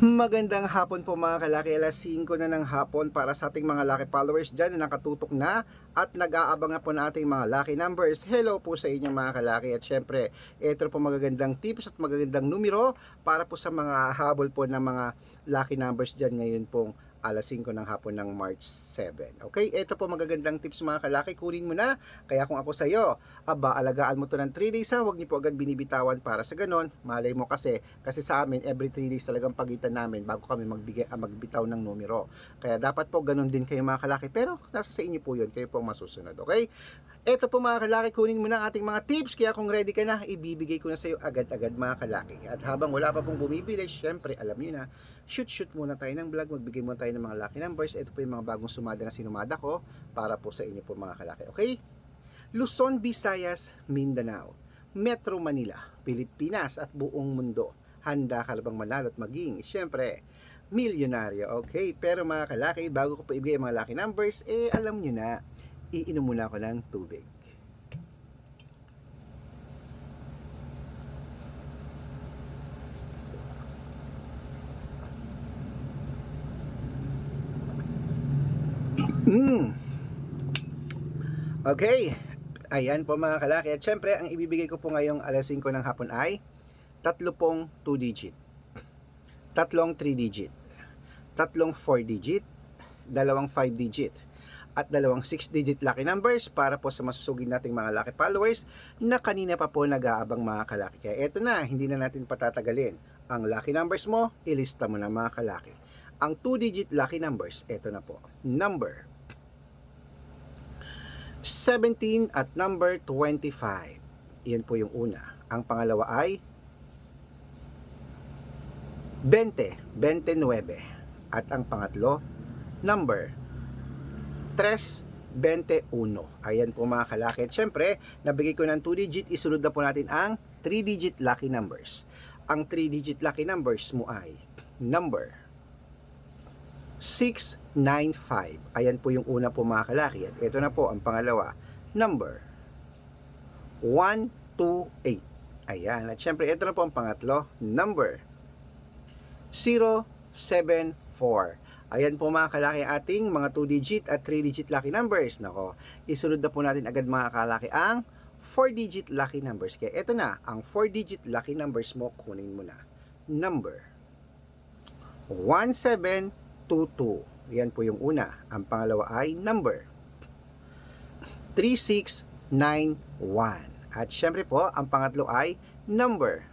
Magandang hapon po mga kalaki, alas 5 na ng hapon para sa ating mga lucky followers dyan na nakatutok na at nag-aabang na po na ating mga lucky numbers. Hello po sa inyo mga kalaki at syempre ito po magagandang tips at magagandang numero para po sa mga habol po ng mga lucky numbers dyan ngayon pong alas 5 ng hapon ng March 7. Okay, ito po magagandang tips mga kalaki, kunin mo na. Kaya kung ako sa iyo, alagaan mo to ng 3 days ha, huwag niyo po agad binibitawan para sa ganon. Malay mo kasi sa amin every 3 days talagang pagitan namin bago kami magbitaw ng numero. Kaya dapat po ganon din kayo mga kalaki, pero nasa sa inyo po yun, kayo po masusunod. Okay? Ito po mga kalaki, kunin mo na ang ating mga tips. Kaya kung ready ka na, ibibigay ko na sa iyo agad-agad mga kalaki. At habang wala pa pong bumibili, syempre alam niyo na, shoot muna tayo ng vlog, magbigay muna tayo ng mga lucky numbers. Ito po yung mga bagong sumada na sinumada ko para po sa inyo po mga kalaki. Okay? Luzon, Visayas, Mindanao, Metro Manila, Pilipinas at buong mundo. Handa ka bang manalo at maging, syempre, milyonaryo. Okay, pero mga kalaki, bago ko po ibigay ang mga lucky numbers, alam nyo na, iinom muna ako ng tubig. Okay, ayan po mga kalaki. At syempre, ang ibibigay ko po ngayong alas 5 ng hapon ay tatlo pong 2 digit, tatlong 3 digit, tatlong 4 digit, dalawang 5 digit, at dalawang 6 digit lucky numbers para po sa masusugid nating mga lucky followers na kanina pa po nag-aabang mga kalaki. Kaya eto na, hindi na natin patatagalin. Ang lucky numbers mo, ilista mo na mga kalaki. Ang 2 digit lucky numbers, eto na po. Number 17 at number 25. Iyan po yung una. Ang pangalawa ay 20, 29. At ang pangatlo, number 321. Ayan po mga kalaki. At syempre, nabigay ko ng 2 digit, isunod na po natin ang 3 digit lucky numbers. Ang 3 digit lucky numbers mo ay number 695. Ayan po yung una po mga kalaki. At ito na po ang pangalawa, number 128. Ayan. At syempre, ito na po ang pangatlo, number 074. Ayan po mga kalaki ating mga 2 digit at 3 digit lucky numbers. Nako, isunod na po natin agad mga kalaki ang 4 digit lucky numbers. Kaya ito na, ang 4 digit lucky numbers mo, kunin mo na. Number 1722. Yan po yung una. Ang pangalawa ay number 3691. At syempre po, ang pangatlo ay number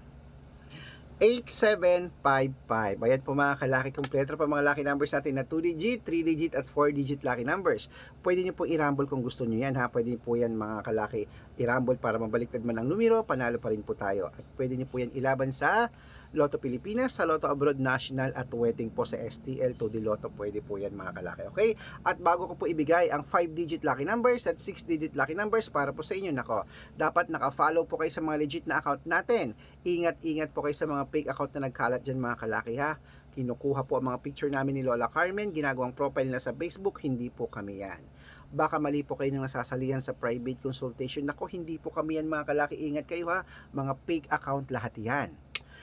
8755. Ayan po mga kalaki, kompleto pa mga lucky numbers natin na 2 digit, 3 digit at 4 digit lucky numbers. Pwede nyo po i-rumble kung gusto nyo yan ha. Pwede nyo po yan mga kalaki i-rumble para mabaliktad man ang numero, panalo pa rin po tayo. At pwede nyo po yan ilaban sa Lotto Pilipinas, sa Lotto Abroad National at waiting po sa STL to the Lotto. Pwede po yan mga kalaki. Okay? At bago ko po ibigay ang 5 digit lucky numbers at 6 digit lucky numbers para po sa inyo, nako, dapat naka-follow po kayo sa mga legit na account natin. Ingat po kayo sa mga fake account na nagkalat dyan mga kalaki ha. Kinukuha po ang mga picture namin ni Lola Carmen, ginagawang profile na sa Facebook, hindi po kami yan. Baka mali po kayo nang nasasalihan sa private consultation. Nako, hindi po kami yan mga kalaki. Ingat kayo ha. Mga fake account lahat yan.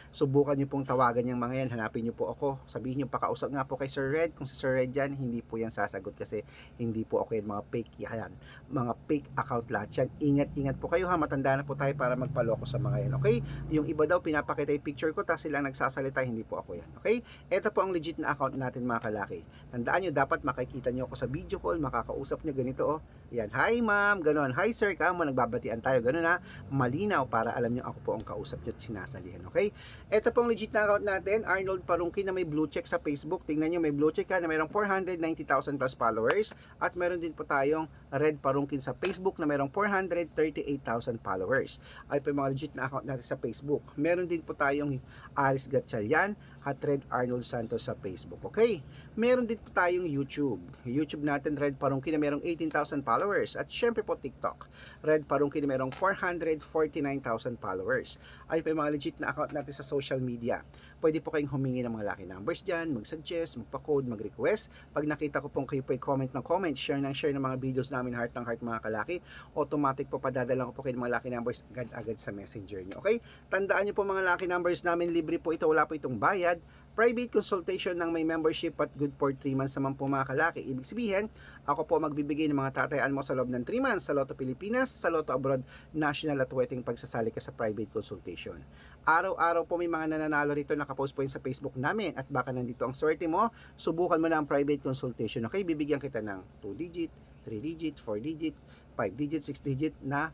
Subukan nyo pong tawagan yung mga yan, hanapin nyo po ako, sabihin nyo pakausap nga po kay Sir Red. Kung si Sir Red yan, hindi po yan sasagot kasi hindi po ako yung mga fake yan, mga fake account lahat yan. Ingat po kayo ha, matanda na po tayo para magpaloko sa mga yan. Okay, yung iba daw pinapakita yung picture ko tapos silang nagsasalita, hindi po ako yan. Okay, ito po ang legit na account natin mga kalaki. Tandaan nyo, dapat makikita nyo ako sa video call, makakausap nyo ganito oh. Yan, hi ma'am, ganoon, hi sir, kamo, nagbabatian tayo, ganoon ha, malinaw para alam nyo ako po ang kausap nyo at sinasalihan. Okay, ito pong legit na account natin, Arnold Parungkin na may blue check sa Facebook. Tingnan nyo, may blue check ka na mayroong 490,000 plus followers. At meron din po tayong Red Parungkin sa Facebook na mayroong 438,000 followers. Ay po yung mga legit na account natin sa Facebook. Meron din po tayong Aris Gatchalian at Red Arnold Santos sa Facebook. Okay? Meron din po tayong YouTube. YouTube natin, Red Parungkin na mayroong 18,000 followers. At syempre po TikTok, Red Parungkin na mayroong 449,000 followers. Ay po yung mga legit na account natin sa social media. Pwede po kayong humingi ng mga lucky numbers dyan, mag-suggest, magpa-code, mag-request. Pag nakita ko pong kayo po ay comment ng comment, share ng mga videos namin, heart ng heart mga kalaki, automatic po padadala ko po kayo ng mga lucky numbers agad-agad sa messenger nyo. Okay? Tandaan nyo po mga lucky numbers namin, libre po ito, wala po itong bayad. private consultation ng may membership at good for 3 months naman po mga kalaki. Ibig sabihin, ako po magbibigay ng mga tatayaan mo sa loob ng 3 months sa Lotto Pilipinas, sa Lotto Abroad, national at wedding pagsasali ka sa private consultation. Araw-araw po may mga nananalo rito, nakapost po yun sa Facebook namin at baka nandito ang swerte mo, subukan mo na ang private consultation. Okay, bibigyan kita ng 2 digit, 3 digit, 4 digit, 5 digit, 6 digit na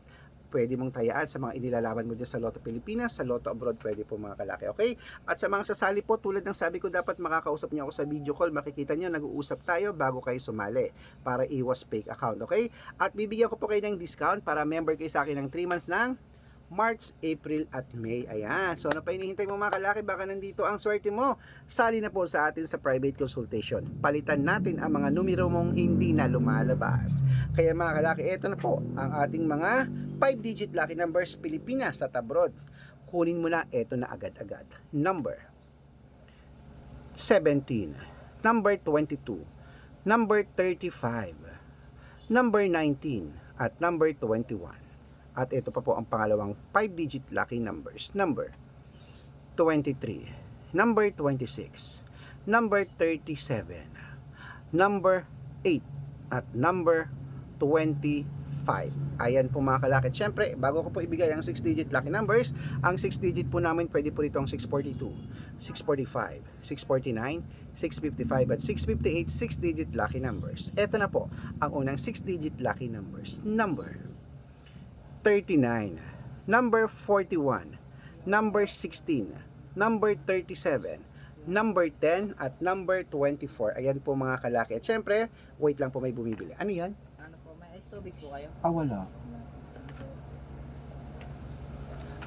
pwede mong tayaan sa mga inilalaban mo dyan sa Lotto Pilipinas, sa Lotto Abroad, pwede po mga kalaki, okay? At sa mga sasali po, tulad ng sabi ko, dapat makakausap niyo ako sa video call, makikita niyo, nag-uusap tayo bago kayo sumali, para iwas fake account, okay? At bibigyan ko po kayo ng discount para member kayo sa akin ng 3 months ng March, April at May. Ayan. So ano pa hinihintay mo mga kalaki? Baka nandito ang swerte mo. Sali na po sa atin sa private consultation. Palitan natin ang mga numero mong hindi na lumalabas. Kaya mga kalaki, ito na po ang ating mga 5-digit lucky numbers Pilipinas at abroad. Kunin mo na, ito na agad-agad. Number 17, number 22, number 35, number 19, at number 21. At ito pa po ang pangalawang 5-digit lucky numbers. Number 23, number 26, number 37, number 8, at number 25. Ayan po mga kalakit. Siyempre, bago ko po ibigay ang 6-digit lucky numbers, ang 6-digit po namin pwede po rito ang 642, 645, 649, 655 at 658 6-digit lucky numbers. Ito na po ang unang 6-digit lucky numbers. Number 39, number 41, number 16, number 37, number 10, at number 24. Ayan po mga kalaki. At syempre, wait lang po, may bumibili. Ano yan? Ano po, may ice tubig po kayo? Wala.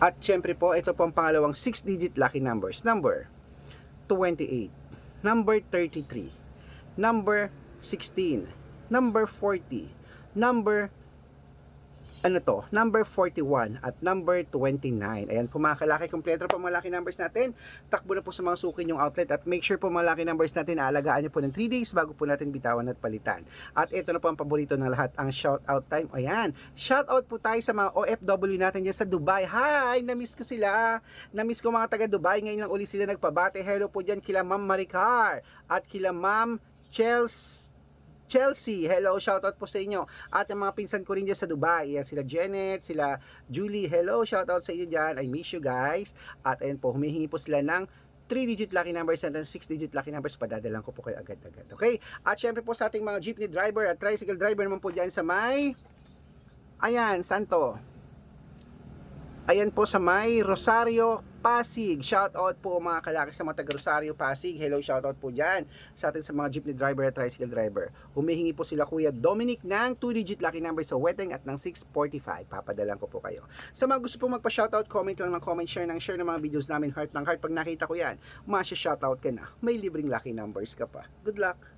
At syempre po, ito po ang pangalawang 6-digit lucky numbers. Number 28, number 33, number 16, number 40, number number 41 at number 29. Ayan po mga kalaki, kompleto po mga lucky numbers natin. Takbo na po sa mga sukin yung outlet at make sure po mga lucky numbers natin, aalagaan nyo po ng 3 days bago po natin bitawan at palitan. At ito na po ang paborito ng lahat, ang shout out time. Ayan, shout out po tayo sa mga OFW natin dyan sa Dubai. Hi, namiss ko sila. Namiss ko mga taga Dubai. Ngayon lang uli sila nagpabate. Hello po dyan kila Ma'am Maricar at kila Ma'am Chelsea, hello, shoutout po sa inyo. At yung mga pinsan ko rin dyan sa Dubai, yan, sila Janet, sila Julie, hello, shoutout sa inyo dyan. I miss you guys. At ayun po, humihingi po sila ng 3-digit lucky numbers and 6-digit lucky numbers. Padadalan ko po kayo agad-agad. Okay? At syempre po sa ating mga jeepney driver at tricycle driver naman po dyan sa may, ayan, santo. Ayan po sa may Rosario, Pasig. Shoutout po mga kalaki sa mga taga Rosario, Pasig. Hello, shoutout po dyan sa atin sa mga jeepney driver at tricycle driver. Humihingi po sila Kuya Dominic ng 2-digit lucky number sa wedding at ng 645. Papadalan ko po kayo. Sa mga gusto po magpa-shoutout, comment lang ng comment, share ng mga videos namin, heart ng heart. Pag nakita ko yan, masya-shoutout ka na. May libreng lucky numbers ka pa. Good luck!